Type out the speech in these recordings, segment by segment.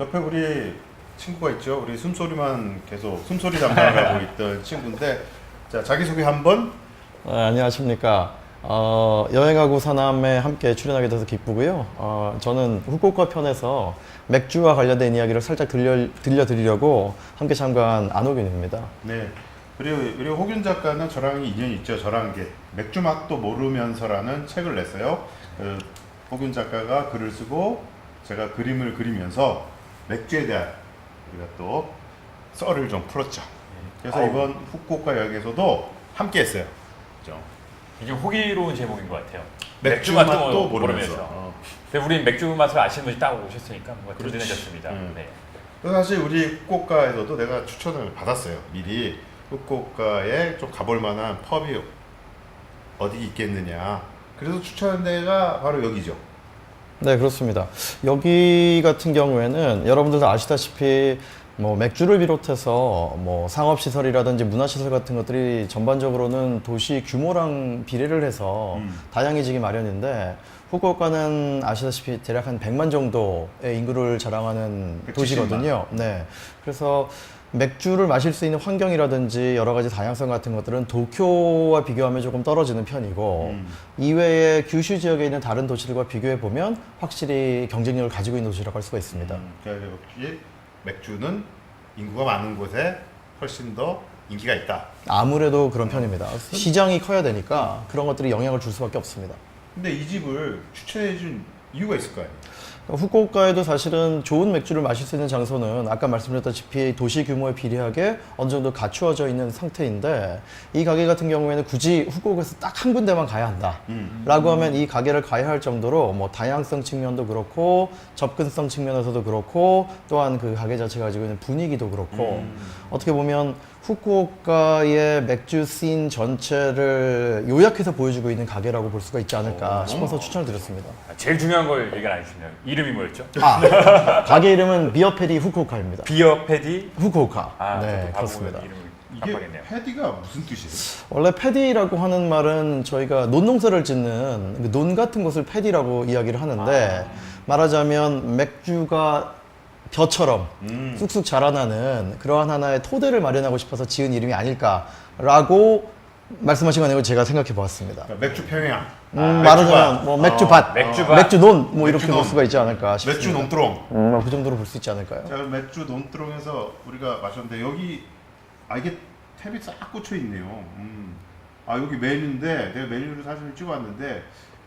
옆에 우리 친구가 있죠. 우리 숨소리만 계속 숨소리 담당을 하고 있던 친구인데, 자, 자기소개 한번. 안녕하십니까. 여행하고 사남에 함께 출연하게 돼서 기쁘고요. 저는 후쿠오카 편에서 맥주와 관련된 이야기를 살짝 들려드리려고 함께 참가한 안호균입니다. 네. 그리고 우리 호균 작가는 저랑 인연이 있죠. 저랑 이게 맥주 맛도 모르면서라는 책을 냈어요. 호균 작가가 글을 쓰고 제가 그림을 그리면서 맥주에 대한 우리가 또 썰을 좀 풀었죠. 그래서 이번 후쿠오카 여행에서도 함께 했어요. 그렇죠? 이게 호기로운 제목인 것 같아요. 맥주 맛도 맛도 모르면서. 모르면서. 근데 우린 맥주 맛을 아시는 분이 딱 오셨으니까 뭔가 그렇지. 든든해졌습니다. 네. 그래서 사실 우리 후쿠오카에서도 내가 추천을 받았어요. 미리 후쿠오카에 좀 가볼 만한 펍이 어디 있겠느냐. 그래서 추천한 데가 바로 여기죠. 네, 그렇습니다. 여기 같은 경우에는 여러분들도 아시다시피 뭐 맥주를 비롯해서 뭐 상업시설이라든지 문화시설 같은 것들이 전반적으로는 도시 규모랑 비례를 해서 다양해지기 마련인데, 후쿠오카는 아시다시피 대략 한 100만 정도의 인구를 자랑하는 170만. 도시거든요. 네. 그래서 맥주를 마실 수 있는 환경이라든지 여러 가지 다양성 같은 것들은 도쿄와 비교하면 조금 떨어지는 편이고, 이외에 규슈 지역에 있는 다른 도시들과 비교해 보면 확실히 경쟁력을 가지고 있는 도시라고 할 수가 있습니다. 그러니까 역시 맥주는 인구가 많은 곳에 훨씬 더 인기가 있다. 아무래도 그런 편입니다. 시장이 커야 되니까 그런 것들이 영향을 줄 수밖에 없습니다. 근데 이 집을 추천해 준 이유가 있을 거 아니에요? 후쿠오카에도 사실은 좋은 맥주를 마실 수 있는 장소는 아까 말씀드렸다시피 도시 규모에 비례하게 어느 정도 갖추어져 있는 상태인데, 이 가게 같은 경우에는 굳이 후쿠오카에서 딱 한 군데만 가야 한다 라고 하면 이 가게를 가야 할 정도로 뭐 다양성 측면도 그렇고 접근성 측면에서도 그렇고, 또한 그 가게 자체가 가지고 있는 분위기도 그렇고, 어떻게 보면 후쿠오카의 맥주 씬 전체를 요약해서 보여주고 있는 가게라고 볼 수가 있지 않을까 싶어서 추천을 드렸습니다. 제일 중요한 걸 얘기 안 해주시네요. 이름이 뭐였죠? 가게 이름은 비어페디 후쿠오카입니다. 비어 패디. 후쿠오카. 네, 저도 바로 그렇습니다. 이름을 이게 깜빡했네요. 패디가 무슨 뜻이에요? 원래 패디라고 하는 말은 저희가 논농사를 짓는 그논 같은 곳을 패디라고 이야기를 하는데, 말하자면 맥주가 벼처럼 쑥쑥 자라나는 그러한 하나의 토대를 마련하고 싶어서 지은 이름이 아닐까라고 말씀하신 거 아니고 제가 생각해 보았습니다. 그러니까 맥주 평양. 말하자면 뭐 맥주밭, 맥주밭. 맥주논 뭐 이렇게 맥주논. 볼 수가 있지 않을까 싶습니다. 맥주 논두렁. 그 정도로 볼 수 있지 않을까요? 자, 그럼 맥주 논두렁에서 우리가 마셨는데 여기 이게 탭이 싹 꽂혀 있네요. 여기 메뉴인데 내가 메뉴를 사실 찍어왔는데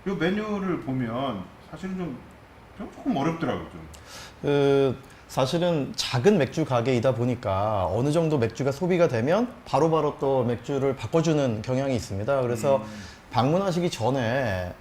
이 메뉴를 보면 사실은 좀 조금 어렵더라고요. 좀. 사실은 작은 맥주 가게이다 보니까 어느 정도 맥주가 소비가 되면 바로바로 또 맥주를 바꿔주는 경향이 있습니다. 그래서 방문하시기 전에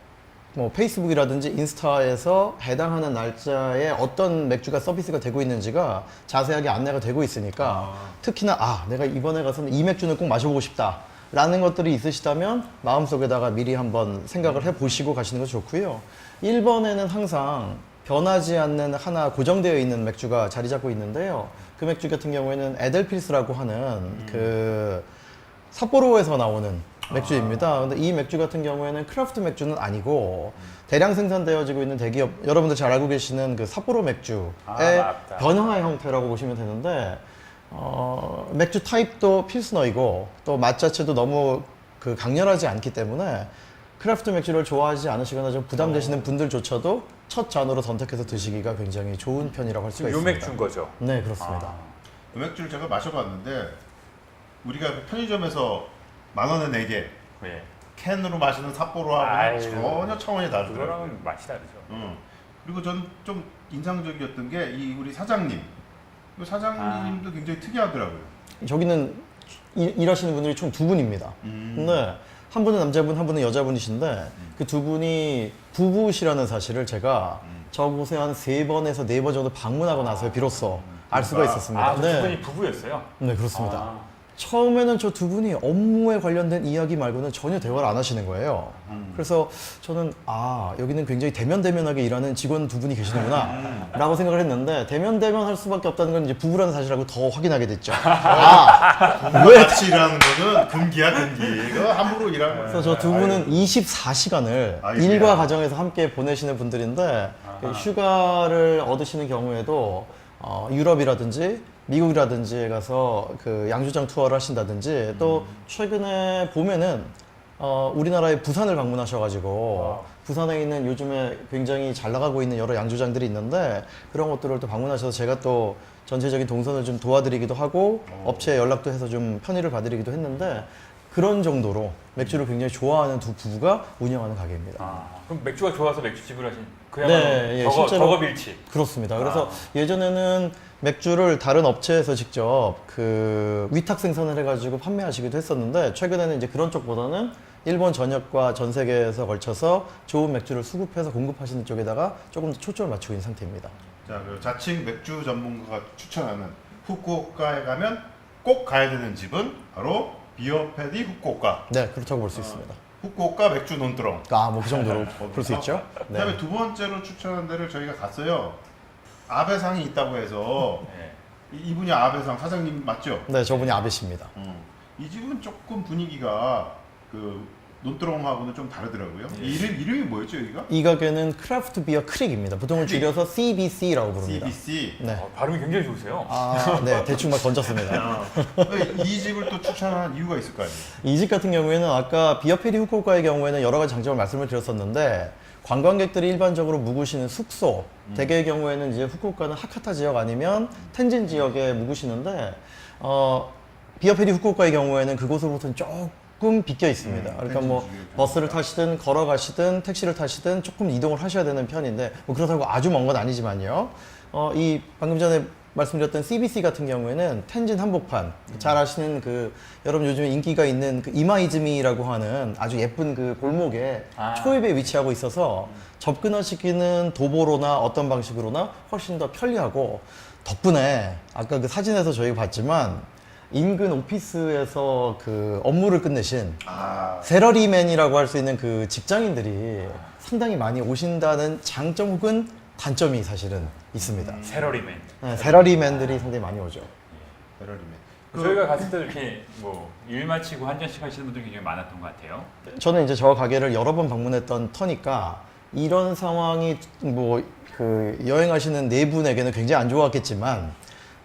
뭐 페이스북이라든지 인스타에서 해당하는 날짜에 어떤 맥주가 서비스가 되고 있는지가 자세하게 안내가 되고 있으니까, 특히나 내가 이번에 가서는 이 맥주는 꼭 마셔보고 싶다 라는 것들이 있으시다면 마음속에다가 미리 한번 생각을 해보시고 가시는 것이 좋고요. 1번에는 항상 변하지 않는 하나 고정되어 있는 맥주가 자리 잡고 있는데요. 그 맥주 같은 경우에는 에델필스라고 하는 그 삿포로에서 나오는 맥주입니다. 근데 이 맥주 같은 경우에는 크래프트 맥주는 아니고 대량 생산되어지고 있는 대기업, 여러분들 잘 알고 계시는 그 삿포로 맥주의 맞다. 변화 형태라고 보시면 되는데, 맥주 타입도 필스너이고 또 맛 자체도 너무 그 강렬하지 않기 때문에 크래프트 맥주를 좋아하지 않으시거나 좀 부담되시는 분들조차도 첫 잔으로 선택해서 드시기가 굉장히 좋은 편이라고 할 수가 요 있습니다. 맥주인 거죠? 네, 그렇습니다. 이 맥주를 제가 마셔봤는데 우리가 그 편의점에서 10,000원에 4개 네. 캔으로 마시는 삿포로하고는 아유. 전혀 차원이 다르더라고요. 그거랑은 맛이 다르죠. 그리고 전 좀 인상적이었던 게 이 우리 사장님. 이 사장님도 굉장히 특이하더라고요. 저기는 일하시는 분들이 총 2분입니다. 근데 한 분은 남자분, 한 분은 여자분이신데 그 2분이 부부시라는 사실을 제가 저곳에 한 3번에서 4번 정도 방문하고 나서 비로소 알 수가 있었습니다. 저 두 분이 부부였어요? 네, 그렇습니다. 처음에는 저 2분이 업무에 관련된 이야기 말고는 전혀 대화를 안 하시는 거예요. 그래서 저는 여기는 굉장히 대면대면하게 일하는 직원 2분이 계시는구나 라고 생각을 했는데, 대면대면 할 수밖에 없다는 건 이제 부부라는 사실하고 더 확인하게 됐죠. 왜 같이 일하는 거는 금기야, 금기. 이거 함부로 일하는 거예요. 그래서 저 2분은 24시간을 아이고야. 일과 가정에서 함께 보내시는 분들인데, 휴가를 얻으시는 경우에도 유럽이라든지 미국이라든지 가서 그 양조장 투어를 하신다든지 또 최근에 보면은 우리나라의 부산을 방문하셔가지고 부산에 있는 요즘에 굉장히 잘 나가고 있는 여러 양조장들이 있는데 그런 것들을 또 방문하셔서 제가 또 전체적인 동선을 좀 도와드리기도 하고 업체에 연락도 해서 좀 편의를 봐드리기도 했는데 그런 정도로 맥주를 굉장히 좋아하는 두 부부가 운영하는 가게입니다. 그럼 맥주가 좋아서 맥주집을 하신 그야말로 네, 예, 저거, 실제로 저거빌치. 그렇습니다. 그래서 예전에는 맥주를 다른 업체에서 직접 그 위탁 생산을 해가지고 판매하시기도 했었는데 최근에는 이제 그런 쪽보다는 일본 전역과 전 세계에서 걸쳐서 좋은 맥주를 수급해서 공급하시는 쪽에다가 조금 더 초점을 맞추고 있는 상태입니다. 자, 그 자칭 맥주 전문가가 추천하는 후쿠오카에 가면 꼭 가야 되는 집은 바로 비어패디 후쿠오카. 네, 그렇다고 볼 수 있습니다. 후쿠오카 맥주 논두렁. 뭐 그 정도로 볼 수 있죠. 네. 그다음에 두 번째로 추천한 데를 저희가 갔어요. 아베상이 있다고 해서 네. 이분이 아베상 사장님 맞죠? 네, 저분이 아베 씨입니다. 이 집은 조금 분위기가 그 논두렁하고는 좀 다르더라고요. 네. 이름이 뭐였죠 여기가? 이 가게는 크라프트 비어 크릭입니다. 보통은 크릭. 줄여서 CBC라고 부릅니다. CBC. 네. 발음이 굉장히 좋으세요. 네, 대충 막 던졌습니다. 이 집을 또 추천한 이유가 있을 거 아니에요? 이 집 같은 경우에는 아까 비어페리 후쿠오카의 경우에는 여러 가지 장점을 말씀을 드렸었는데 관광객들이 일반적으로 묵으시는 숙소 대개의 경우에는 이제 후쿠오카는 하카타 지역 아니면 텐진 지역에 묵으시는데 비어페리 후쿠오카의 경우에는 그곳으로부터는 조금 비껴 있습니다. 그러니까 뭐 텐진 지역이죠. 버스를 타시든 걸어가시든 택시를 타시든 조금 이동을 하셔야 되는 편인데 뭐 그렇다고 아주 먼 건 아니지만요. 이 방금 전에 말씀드렸던 CBC 같은 경우에는 텐진 한복판 잘 아시는 그 여러분 요즘에 인기가 있는 그 이마이즈미라고 하는 아주 예쁜 그 골목에 초입에 위치하고 있어서 접근하시기는 도보로나 어떤 방식으로나 훨씬 더 편리하고 덕분에 아까 그 사진에서 저희가 봤지만 인근 오피스에서 그 업무를 끝내신 세러리맨이라고 할 수 있는 그 직장인들이 상당히 많이 오신다는 장점 혹은 단점이 사실은 있습니다. 세러리맨. 네, 세러리맨들이 상당히 많이 오죠. 베럴리맨. 저희가 갔을 때도 이렇게 뭐 일 마치고 한 잔씩 하시는 분들이 굉장히 많았던 것 같아요. 저는 이제 저 가게를 여러 번 방문했던 터니까 이런 상황이 뭐 그 여행하시는 네 분에게는 굉장히 안 좋았겠지만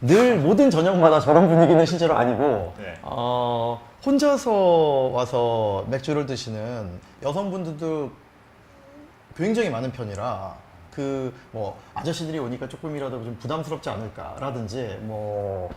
늘 모든 저녁마다 저런 분위기는 실제로 아니고 네. 혼자서 와서 맥주를 드시는 여성분들도 굉장히 많은 편이라 그 뭐 아저씨들이 오니까 조금이라도 좀 부담스럽지 않을까라든지 뭐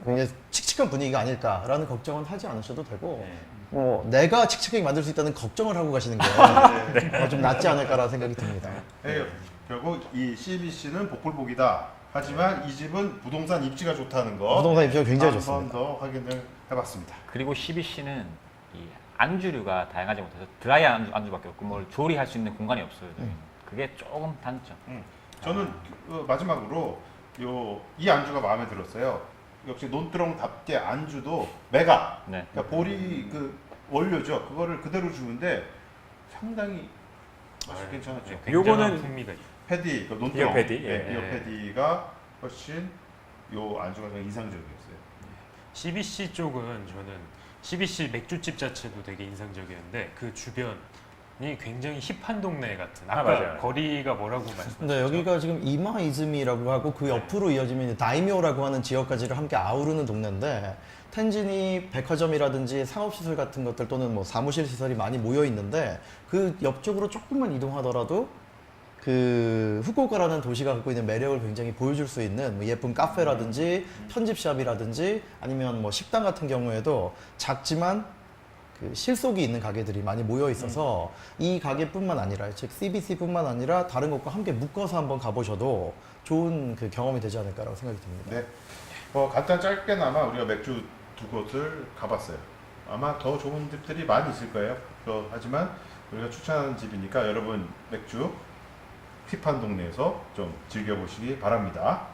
굉장히 칙칙한 분위기가 아닐까라는 걱정은 하지 않으셔도 되고 네. 뭐 내가 칙칙하게 만들 수 있다는 걱정을 하고 가시는 게 좀 낫지 않을까라는 생각이 듭니다. 네, 결국 이 CBC는 복불복이다. 하지만 이 집은 부동산 입지가 좋다는 거. 부동산 입지가 굉장히 한 좋습니다. 번 더 확인을 해봤습니다. 그리고 CBC는 이 안주류가 다양하지 못해서 드라이 안주밖에 없고 뭘 조리할 수 있는 공간이 없어요. 그게 조금 단점. 저는 마지막으로 이 안주가 마음에 들었어요. 역시 논두렁답게 안주도 메가. 네. 그러니까 보리 그 원료죠. 그거를 그대로 주는데 상당히 맛이 괜찮았죠. 요거는 풍미가 있어요. 패디, 그 논두렁. 비어 패디, 예. 비어 패디가 훨씬 요 안주가 좀 인상적이었어요. CBC 쪽은 저는 CBC 맥주집 자체도 되게 인상적이었는데 그 주변이 굉장히 힙한 동네 같은 아까 맞아요. 거리가 뭐라고 말씀하셨죠? 근데 여기가 지금 이마이즈미라고 하고 그 옆으로 이어지면 이제 다이묘라고 하는 지역까지를 함께 아우르는 동네인데 텐진이 백화점이라든지 상업시설 같은 것들 또는 뭐 사무실 시설이 많이 모여 있는데 그 옆쪽으로 조금만 이동하더라도 그 후쿠오카라는 도시가 갖고 있는 매력을 굉장히 보여줄 수 있는 뭐 예쁜 카페라든지 편집샵이라든지 아니면 뭐 식당 같은 경우에도 작지만 그 실속이 있는 가게들이 많이 모여 있어서 이 가게뿐만 아니라 즉 CBC뿐만 아니라 다른 곳과 함께 묶어서 한번 가보셔도 좋은 그 경험이 되지 않을까라고 생각이 듭니다. 네. 간단 짧게나마 우리가 맥주 두 곳을 가봤어요. 아마 더 좋은 집들이 많이 있을 거예요. 하지만 우리가 추천하는 집이니까 여러분 맥주 힙한 동네에서 좀 즐겨보시기 바랍니다.